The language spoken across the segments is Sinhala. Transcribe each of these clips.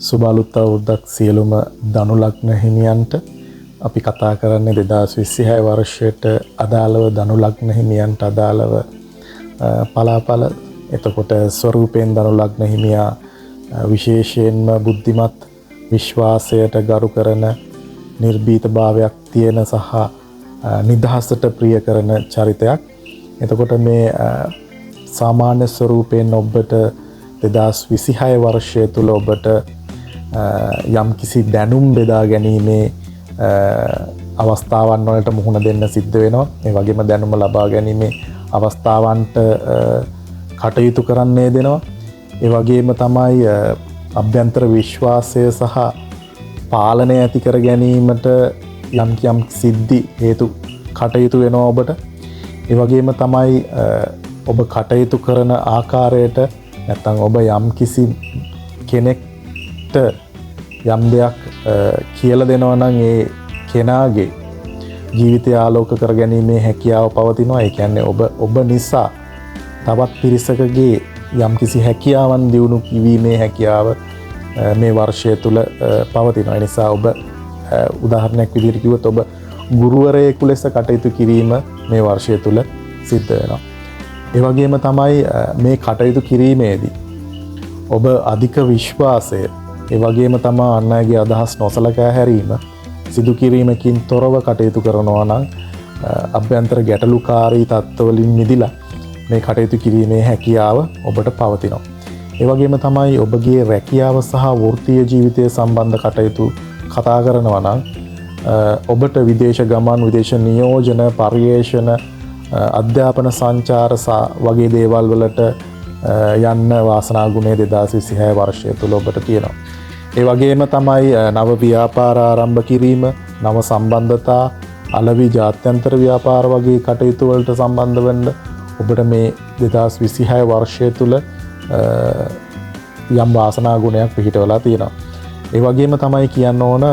සුබ අවුරුද්දක් සියලුම ධනු ලග්න හිමියන්ට. අපි කතා කරන්නේ 2026 වර්ෂයට අදාළව ධනු ලග්න හිමියන්ට අදාළව පලාපල. එතකොට ස්වරූපයෙන් ධනු ලග්න හිමියා විශේෂයෙන්ම බුද්ධිමත්, විශ්වාසයට ගරු කරන, නිර්භීතභාවයක් තියෙන සහ නිදහසට ප්‍රිය කරන චරිතයක්. එතකොට මේ සාමාන්‍ය ස්වරූපයෙන් ඔබට 2026 වර්ෂය තුළ ඔබට යම් කිසි දැනුම් බෙදා ගැනීමේ අවස්ථාවන් වලට මුහුණ දෙන්න සිද්ධ වෙනවා. ඒ වගේම දැනුම ලබා ගැනීමේ අවස්ථාවන්ට කටයුතු කරන්නේ දෙනවා. ඒ වගේම තමයි අභ්‍යන්තර විශ්වාසය සහ පාලනය ඇති කර ගැනීමට යම් සිද්ධි හේතු කටයුතු වෙනවා ඔබට. ඒ වගේම තමයි ඔබ කටයුතු කරන ආකාරයට නැත්නම් ඔබ යම් කිසි කෙනෙක්ට යම් දෙයක් කියලා දෙනවා නම් ඒ කෙනාගේ ජීවිතය ආලෝක කර ගැනීමේ හැකියාව පවතිනවා. ඒ කියන්නේ ඔබ නිසා තවත් පිරිසකගේ යම් කිසි හැකියාවන් දියුණු කිරීමේ හැකියාව මේ වර්ෂය තුල පවතිනවා. ඒ නිසා ඔබ උදාහරණයක් විදිහට කිව්වොත් ඔබ ගුරුවරයෙකු ලෙස කටයුතු කිරීම මේ වර්ෂය තුල සිද්ධ වෙනවා. ඒ වගේම තමයි මේ කටයුතු කිරීමේදී ඔබ අධික විශ්වාසය, ඒ වගේම තමයි අන් අයගේ අදහස් නොසලකා හැරීම සිදු කිරීමකින් තොරව කටයුතු කරනවා නම් අභ්‍යන්තර ගැටලුකාරී තත්ත්වවලින් මිදලා මේ කටයුතු කිරීමේ හැකියාව ඔබට පවතිනවා. ඒ වගේම තමයි ඔබගේ රැකියාව සහ වෘත්තීය ජීවිතය සම්බන්ධ කටයුතු කතා කරනවා නම් ඔබට විදේශ ගමන්, විදේශ නියෝජන, පර්යේෂණ, අධ්‍යාපන සංචාර වගේ දේවල් වලට යන්න වාසනා ගුණය 2026 වර්ෂය තුල ඔබට තියෙනවා. ඒ වගේම තමයි නව ව්‍යාපාර ආරම්භ කිරීම, නව සම්බන්ධතා, අලෙවි ජාත්‍යන්තර ව්‍යාපාර වගේ කටයුතු වලට සම්බන්ධ වෙන්න ඔබට මේ 2026 වර්ෂය තුල යම් වාසනා ගුණයක් පිහිටවලා තියෙනවා. ඒ වගේම තමයි කියන්න ඕන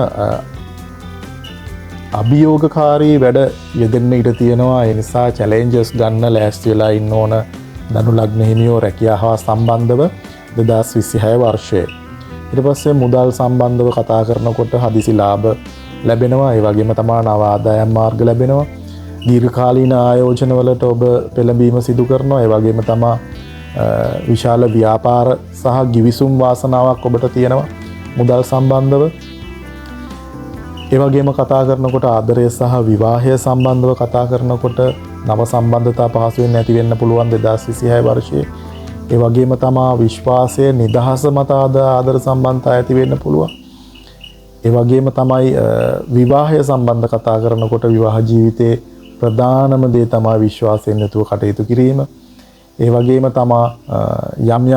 අභියෝගකාරී වැඩ යෙදෙන්න ඉඩ තියෙනවා. ඒ නිසා චැලෙන්ජස් ගන්න ලෑස්ති වෙලා ඉන්න ඕන ධනු ලග්න හිමියෝ රැකියාව හා සම්බන්ධව 2026 වර්ෂයේ. ඊට පස්සේ මුදල් සම්බන්ධව කතා කරනකොට හදිසි ලාභ ලැබෙනවා. ඒ වගේම තමයි නව ආදායම් මාර්ග ලැබෙනවා. දීර්ඝකාලීන ආයෝජන වලට ඔබ පෙළඹීම සිදු කරනවා. ඒ වගේම තමයි විශාල ව්‍යාපාර සහ ගිවිසුම් වාසනාවක් ඔබට තියෙනවා මුදල් සම්බන්ධව. ඒ වගේම කතා කරනකොට ආදරය සහ විවාහය සම්බන්ධව කතා කරනකොට නව සම්බන්ධතා පහසුවෙන් නැති වෙන්න පුළුවන් 2026 වර්ෂයේ. ඒ වගේම තමයි විශ්වාසය, නිදහස මත ආදර සම්බන්ධතා ඇති වෙන්න පුළුවන්. ඒ වගේම තමයි විවාහය සම්බන්ධ කතා කරනකොට විවාහ ජීවිතයේ ප්‍රධානම දේ තමයි විශ්වාසයෙන් යුතුව කටයුතු කිරීම. ඒ වගේම තමයි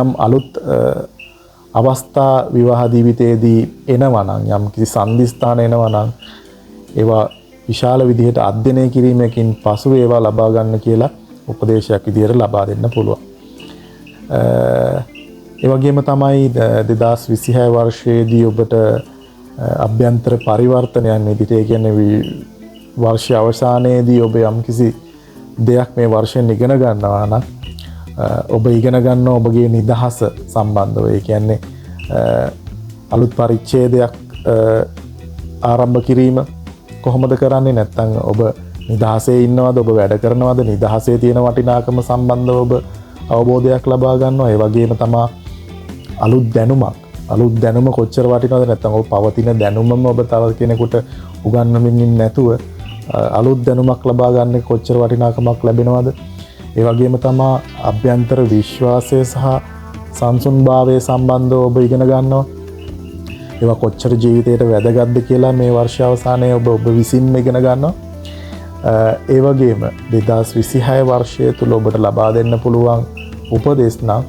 යම් අලුත් අවස්ථා විවාහ ජීවිතයේදී එනවා නම්, යම් කිසි සම්දිස්ථාන එනවා නම් ඒවා විශාල විදිහට අධ්‍යයනය කිරීමකින් පසු ඒවා ලබා ගන්න කියලා උපදේශයක් විදිහට ලබා දෙන්න පුළුවන්. ඒ වගේම තමයි 2026 වර්ෂයේදී ඔබට අභ්‍යන්තර පරිවර්තනයන් විදිහට, ඒ කියන්නේ වර්ෂ අවසානයේදී ඔබ යම් කිසි දෙයක් මේ වර්ෂයෙන් ඉගෙන ගන්නවා නම් ඔබ ඉගෙන ගන්න ඔබගේ නිදහස සම්බන්ධව. ඒ කියන්නේ අලුත් පරිච්ඡේදයක් ආරම්භ කිරීම කොහොමද කරන්නේ, නැත්නම් ඔබ නිදහසේ ඉන්නවද, ඔබ වැඩ කරනවද, නිදහසේ තියෙන වටිනාකම සම්බන්ධව ඔබ අවබෝධයක් ලබා ගන්නවා. ඒ වගේම තමයි අලුත් දැනුම කොච්චර වටිනවද, නැත්නම් ඔබ පවතින දැනුමම ඔබ තව කෙනෙකුට උගන්වමින් නැතුව අලුත් දැනුමක් ලබා ගන්න කොච්චර වටිනාකමක් ලැබෙනවද. ඒ වගේම තමයි අභ්‍යන්තර විශ්වාසය සහ සංසුන්භාවය සම්බන්ධව ඔබ ඉගෙන ගන්නවා. ඒවා කොච්චර ජීවිතයට වැදගත්ද කියලා මේ වර්ෂ අවසානයේ ඔබ විසින්ම ඉගෙන ගන්නවා. ඒ වගේම 2026 වර්ෂය තුල ඔබට ලබා දෙන්න පුළුවන් උපදෙස් නම්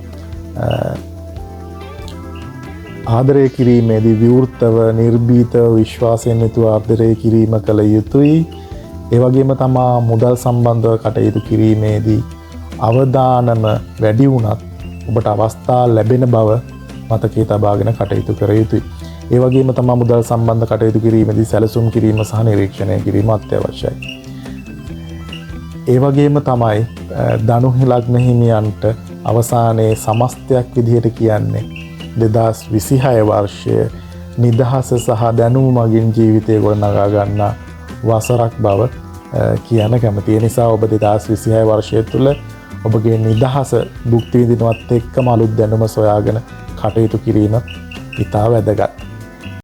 ආදරය කිරීමේදී විවෘතව, නිර්භීතව, විශ්වාසයෙන් යුතුව ආදරය කිරීම කළ යුතුයි. ඒ වගේම තමයි මුදල් සම්බන්ධව කටයුතු කිරීමේදී අවදානම වැඩි වුණත් ඔබට අවස්ථා ලැබෙන බව මතකයේ තබාගෙන කටයුතු කර යුතුයි. ඒ වගේම තමයි මුදල් සම්බන්ධ කටයුතු කිරීමේදී සැලසුම් කිරීම සහ නිරීක්ෂණය කිරීම අත්‍යවශ්‍යයි. ඒ වගේම තමයි ධනු ලග්න හිමියන්ට අවසානයේ සමස්තයක් විදිහට කියන්නේ 2026 වර්ෂය නිදහස සහ දැනුම මගින් ජීවිතය ගොඩනගා ගන්න වසරක් බව කියන්න කැමති. ඒ නිසා ඔබ 2026 වර්ෂය තුළ ඔබගේ නිදහස භුක්ති විඳිනවත් එක්කම අලුත් දැනුම සොයාගෙන කටයුතු කිරීම ඉතා වැදගත්.